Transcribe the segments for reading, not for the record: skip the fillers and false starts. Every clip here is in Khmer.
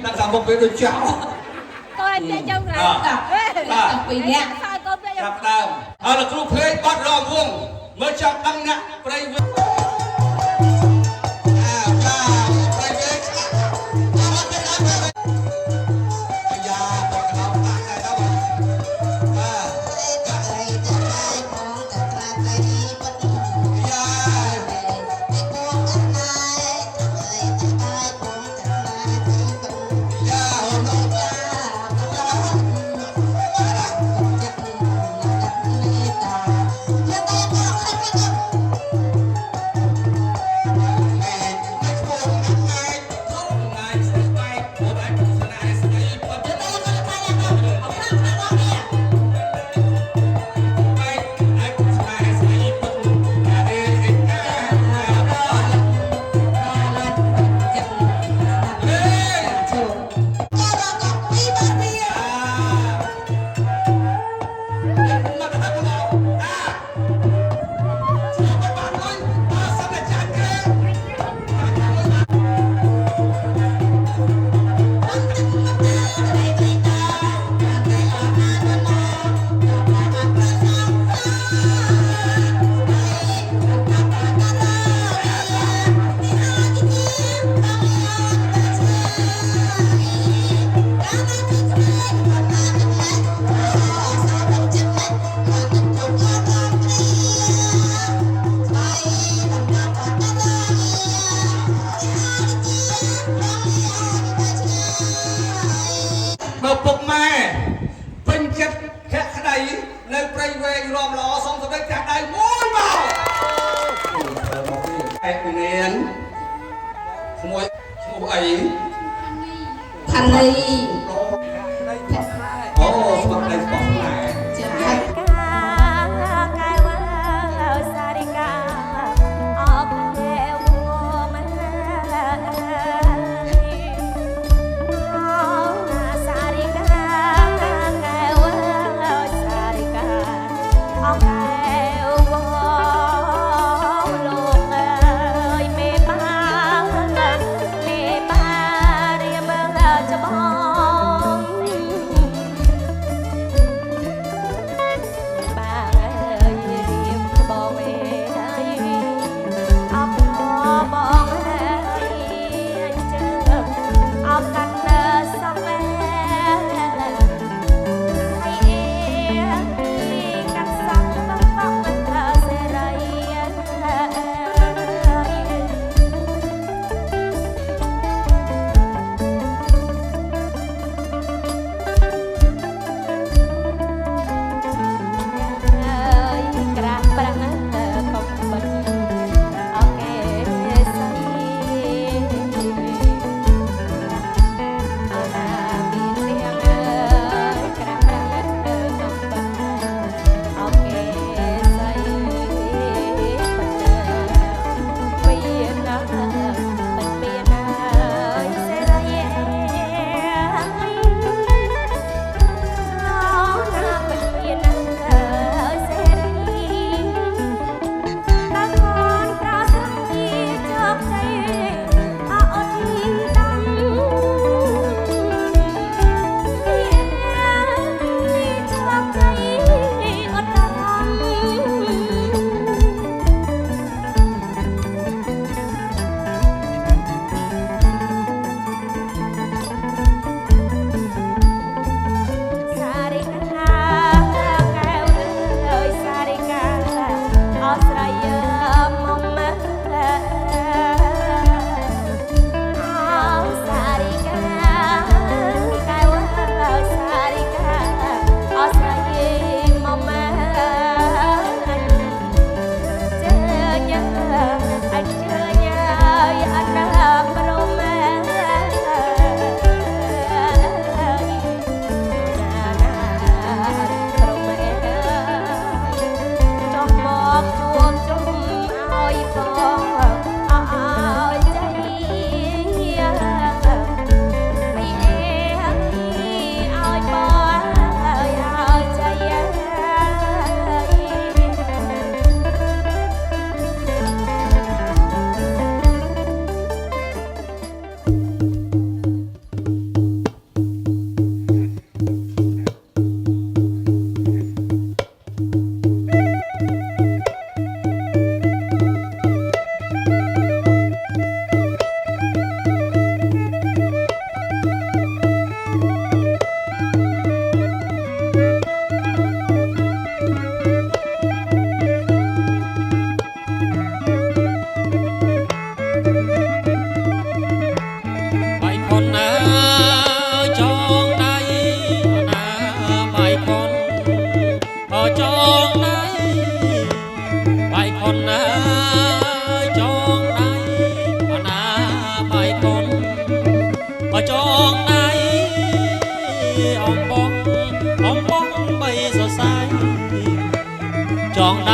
đặt ra một cái đồ chảo coi anh chơi trong này vì nè đặt ra là club play bắt rò vuông mới chọc đăng nè play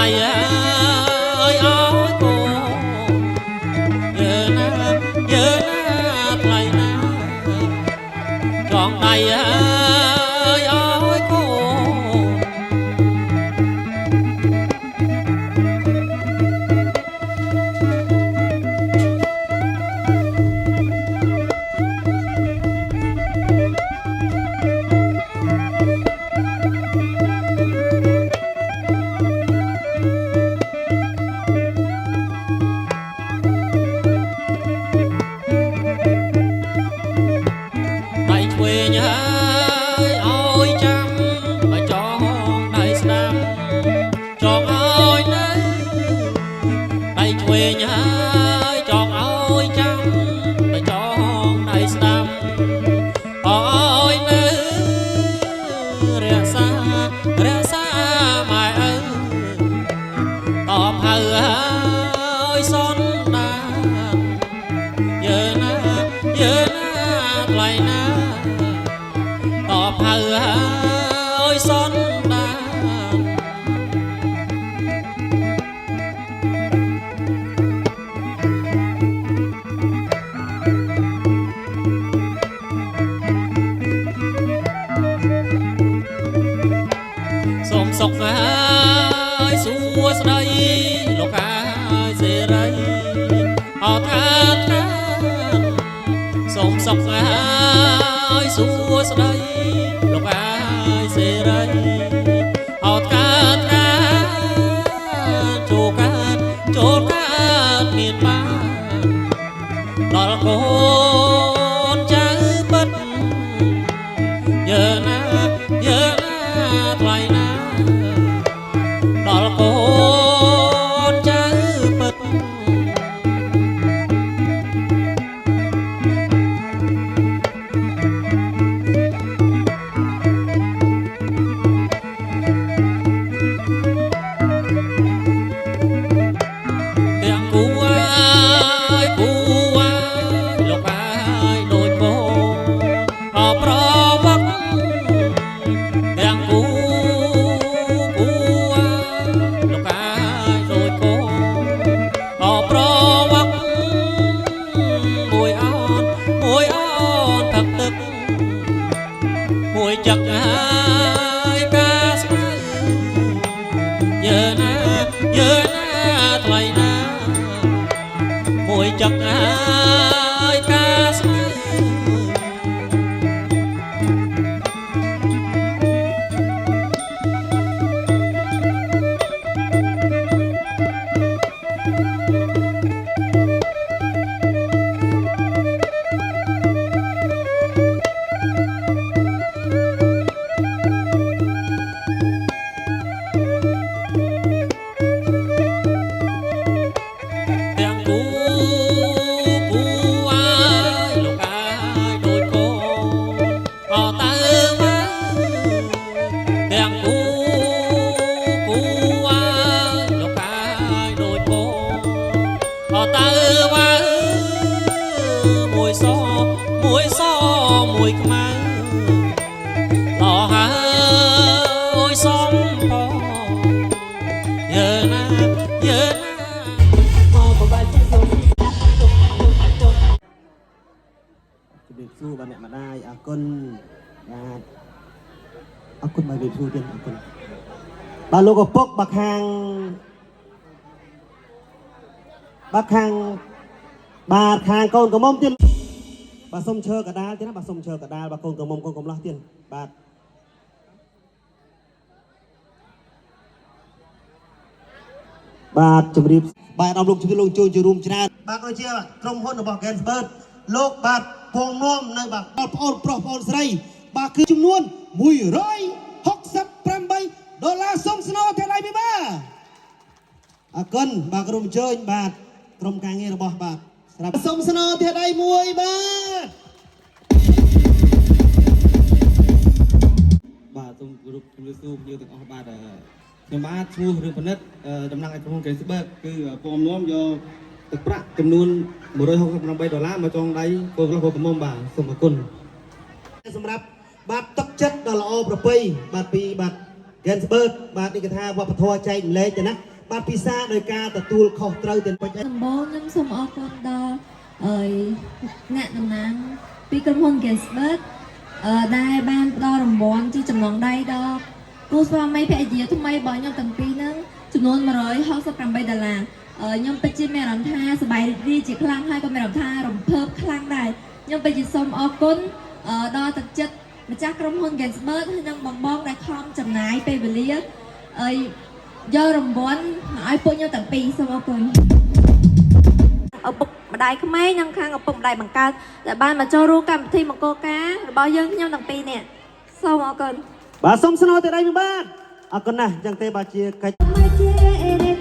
เอ้ยอ้อยโกเยอะนะเยอะนะไกลนะจองใดเอ้ยอ้อยโกសុខហើយសួស្ដីលោកហើយសេរីអត់ថាថាសូមសុខហើយសួស្ដីលោកហើយសេរីអត់ថាថាចូលកើតមានបានដល់កូនចៅពិតយើណាថ្លៃណាដល់កូនចៅពិតទាំងគូលោកហើយដូចកូនអប្រវត្តិទាំងគូលោកហើយដូចកូនអប្រវត្តិមួយអនផឹកទឹកមួយចឹកហើយការស្គាល់យើណាថ្លៃណាមួយចឹកហើយការស្គាល់មួយខ្មៅល្អហើយសំផងយើណាមកបបាយសុំជំរាបសួរបាទអ្នកម្ដាយអរគុណបាទអរគុណបាទជំរាបសួរទៀតអរគុណបាទលោកឪពុកបាទខាងកូនក្រមុំទៀតបាទសុំឈើកដាលទៀតណាបាទសុំឈើកដាលបាទកូនក្រមុំកូនកំឡោះទៀតបាទជំរាបបាទអរលោកជួយលោកជួយរួមច្រើនបាទដូចជាក្រុមហ៊ុនរបស់ Gensberg លោកបាទពងនាំនៅបាទបងប្អូនប្រុសបងប្អូនស្រីបាទគឺចំនួន$168សូមស្នើទៅដៃពីបាទអរគុណបាទក្រុមអញ្ជើញបាទក្រុមការងាររបស់បាទស្រាប់សូមស្នើទៅដៃមួយបាទបាទសូមគោរពជំរាបសួរភ្ញៀវទាំងអស់បាទខ្ញុំបាទឈ្មោះរឿងពិនិត្យតំណាងឲ្យក្រុមហ៊ុន Gensberg គឺពងនាំយកទឹកប្រាក់ចំនួន$168មកចងដៃកូនក្រមុំបាទសូមអរគុណសម្រាប់បាទទឹកចិត្តដ៏ល្អប្រពៃបាទពីបាទ Gensberg បាទនេះគេថាវប្បធម៌ចែកម្លែកទៅណា បាទពិសាដោយការទទួលខុសត្រូវទាំងពេញ ដំបូងខ្ញុំសូមអរគុណដល់អ្នកតំណាងពីក្រុមហ៊ុន Gensberg ដែលបានផ្ដល់រង្វាន់ជាចំណងដៃដល់គូស្វាមីភរិយាថ្មីរបស់ខ្ញុំទាំងពីរហ្នឹងចំនួន$168ខ្ញុំពិតជាមានអារម្មណ៍ថាសប្បាយរីករាយជាខ្លាំងហើយក៏មានអារម្មណ៍ថារំភើបខ្លាំងដែរខ្ញុំពិតជាសូមអរគុណដល់ទឹកចិត្តម្ចាស់ក្រុមហ៊ុន Gensberg ហើយនិងបងដែលខំចំណាយពេលវេលាយករង្វាន់ឲ្យពួកខ្ញុំទាំងពីរសូមអរគុណឪពុកម្ដាយក្មេងនិងខាងឪពុកម្ដាយបង្កើតដែលបានមកចូលរួមកម្មវិធីមង្គលការរបស់យើងខ្ញុំទាំងពីរនេះសូមអរគុណ បាទសូមស្នើទៅដៃមួយបាទអរគុណណាស់អញ្ចឹងទេបាទជាកិច្ច